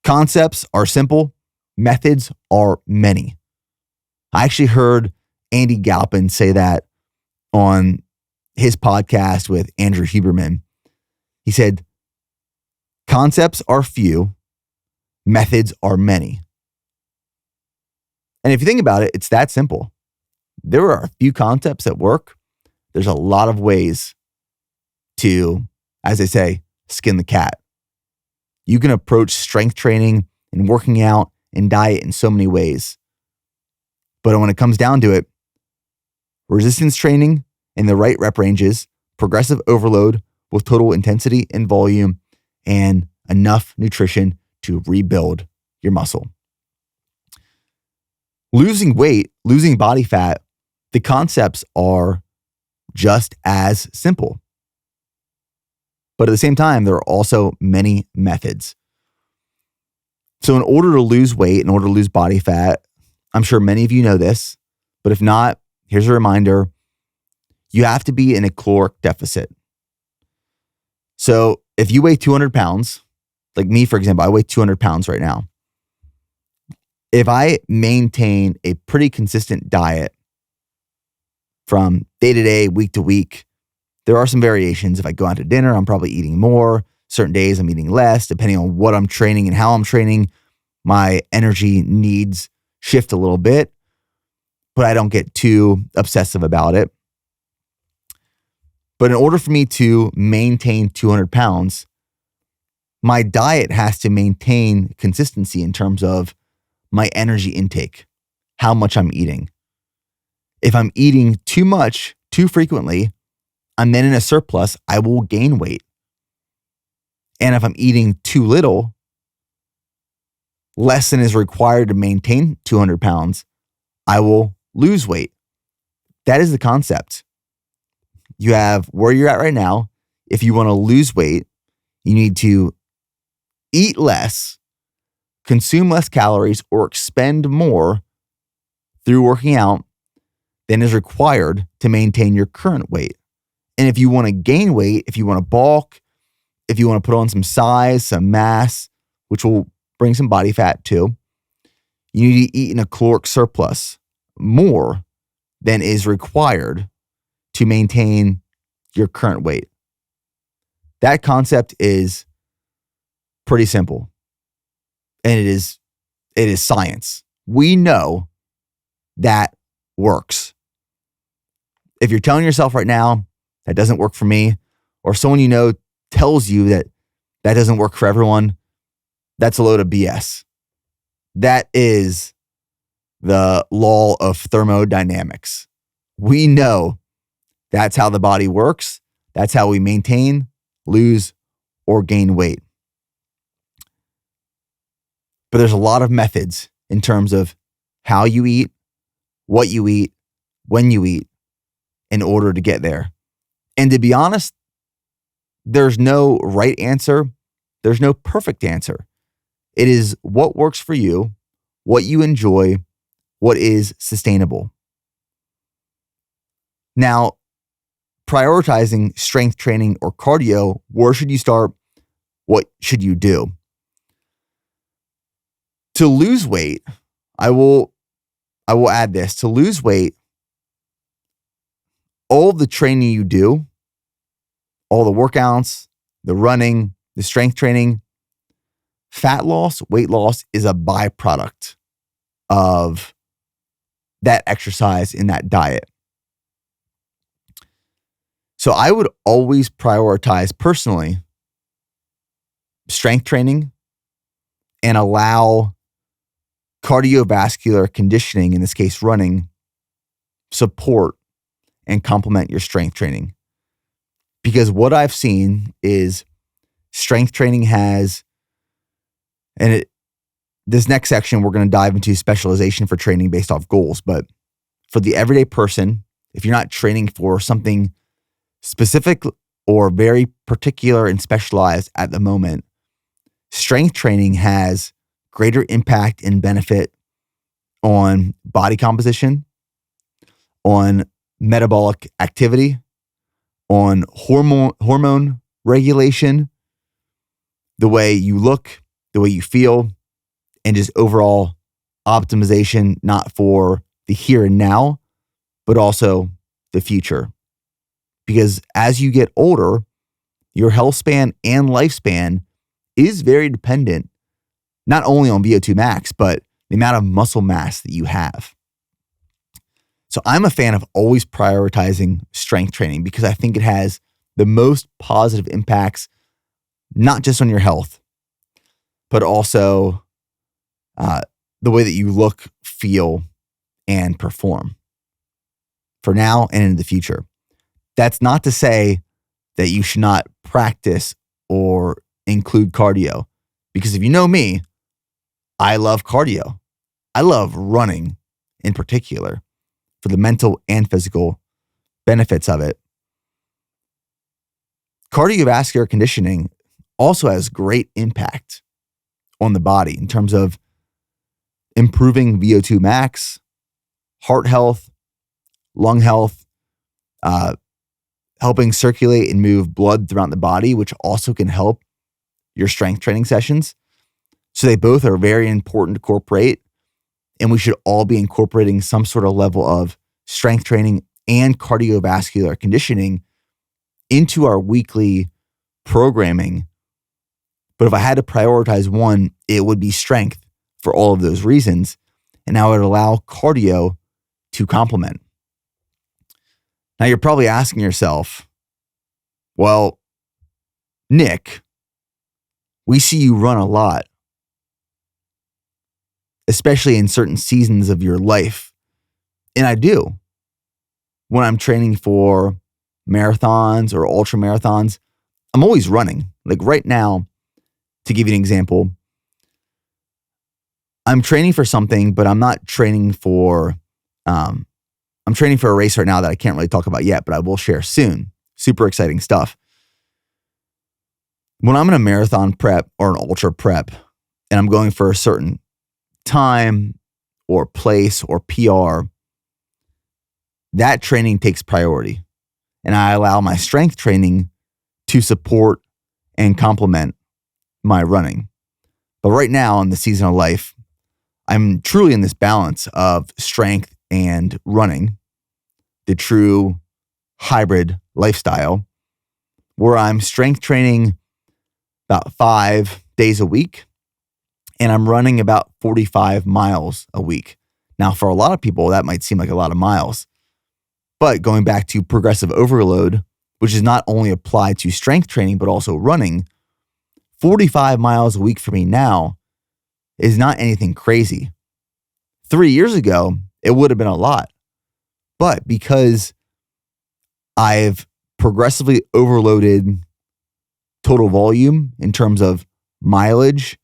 Concepts are simple. Methods are many. I actually heard Andy Galpin say that on his podcast with Andrew Huberman. He said, concepts are few, methods are many. And if you think about it, it's that simple. There are a few concepts that work. There's a lot of ways to, as they say, skin the cat. You can approach strength training and working out and diet in so many ways. But when it comes down to it, resistance training in the right rep ranges, progressive overload with total intensity and volume, and enough nutrition to rebuild your muscle. Losing weight, losing body fat, the concepts are just as simple. But at the same time, there are also many methods. So in order to lose weight, in order to lose body fat, I'm sure many of you know this, but if not, here's a reminder. You have to be in a caloric deficit. So if you weigh 200 pounds, like me, for example, I weigh 200 pounds right now. If I maintain a pretty consistent diet from day to day, week to week, there are some variations. If I go out to dinner, I'm probably eating more. Certain days I'm eating less, depending on what I'm training and how I'm training. My energy needs shift a little bit, but I don't get too obsessive about it. But in order for me to maintain 200 pounds, my diet has to maintain consistency in terms of my energy intake, how much I'm eating. If I'm eating too much, too frequently, I'm then in a surplus, I will gain weight. And if I'm eating too little, less than is required to maintain 200 pounds, I will lose weight. That is the concept. You have where you're at right now. If you want to lose weight, you need to eat less, consume less calories, or expend more through working out than is required to maintain your current weight. And if you want to gain weight, if you want to bulk, if you want to put on some size, some mass, which will bring some body fat too, you need to eat in a caloric surplus more than is required to maintain your current weight. That concept is pretty simple. And it is science. We know that works. If you're telling yourself right now, that doesn't work for me, or someone you know tells you that that doesn't work for everyone, that's a load of BS. That is the law of thermodynamics. We know that's how the body works. That's how we maintain, lose, or gain weight. But there's a lot of methods in terms of how you eat, what you eat, when you eat, in order to get there. And to be honest, there's no right answer. There's no perfect answer. It is what works for you, what you enjoy, what is sustainable. Now, prioritizing strength training or cardio, where should you start? What should you do? To lose weight, I will add this. To lose weight, all the training you do, all the workouts, the running, the strength training, fat loss, weight loss is a byproduct of that exercise in that diet. So I would always prioritize personally strength training and allow cardiovascular conditioning, in this case running, support and complement your strength training. Because what I've seen is strength training has, this next section, we're going to dive into specialization for training based off goals. But for the everyday person, if you're not training for something specific or very particular and specialized at the moment, strength training has greater impact and benefit on body composition, on metabolic activity, on hormone regulation, the way you look, the way you feel, and just overall optimization, not for the here and now, but also the future. Because as you get older, your health span and lifespan is very dependent, not only on VO2 max, but the amount of muscle mass that you have. So I'm a fan of always prioritizing strength training because I think it has the most positive impacts, not just on your health, but also the way that you look, feel, and perform for now and in the future. That's not to say that you should not practice or include cardio, because if you know me, I love cardio. I love running in particular for the mental and physical benefits of it. Cardiovascular conditioning also has great impact on the body in terms of improving VO2 max, heart health, lung health, helping circulate and move blood throughout the body, which also can help your strength training sessions. So they both are very important to incorporate, and we should all be incorporating some sort of level of strength training and cardiovascular conditioning into our weekly programming. But if I had to prioritize one, it would be strength for all of those reasons, and I would allow cardio to complement. Now you're probably asking yourself, well, Nick, we see you run a lot, especially in certain seasons of your life. And I do. When I'm training for marathons or ultra marathons, I'm always running. Like right now, to give you an example, I'm training for something, but I'm not training for, I'm training for a race right now that I can't really talk about yet, but I will share soon. Super exciting stuff. When I'm in a marathon prep or an ultra prep, and I'm going for a certain time or place or PR, that training takes priority. And I allow my strength training to support and complement my running. But right now in the season of life, I'm truly in this balance of strength and running, the true hybrid lifestyle, where I'm strength training about 5 days a week, and I'm running about 45 miles a week. Now, for a lot of people, that might seem like a lot of miles. But going back to progressive overload, which is not only applied to strength training, but also running, 45 miles a week for me now is not anything crazy. 3 years ago, it would have been a lot. But because I've progressively overloaded total volume in terms of mileage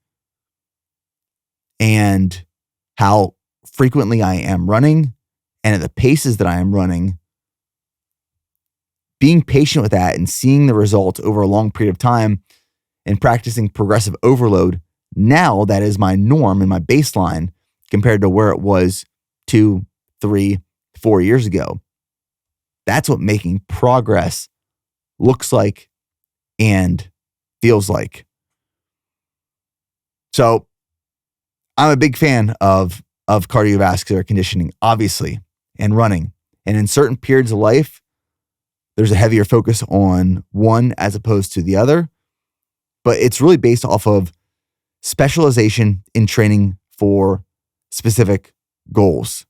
and how frequently I am running and at the paces that I am running, being patient with that and seeing the results over a long period of time and practicing progressive overload, now that is my norm and my baseline compared to where it was 2, 3, 4 years ago. That's what making progress looks like and feels like. So I'm a big fan of cardiovascular conditioning, obviously, and running. And in certain periods of life, there's a heavier focus on one as opposed to the other. But it's really based off of specialization in training for specific goals.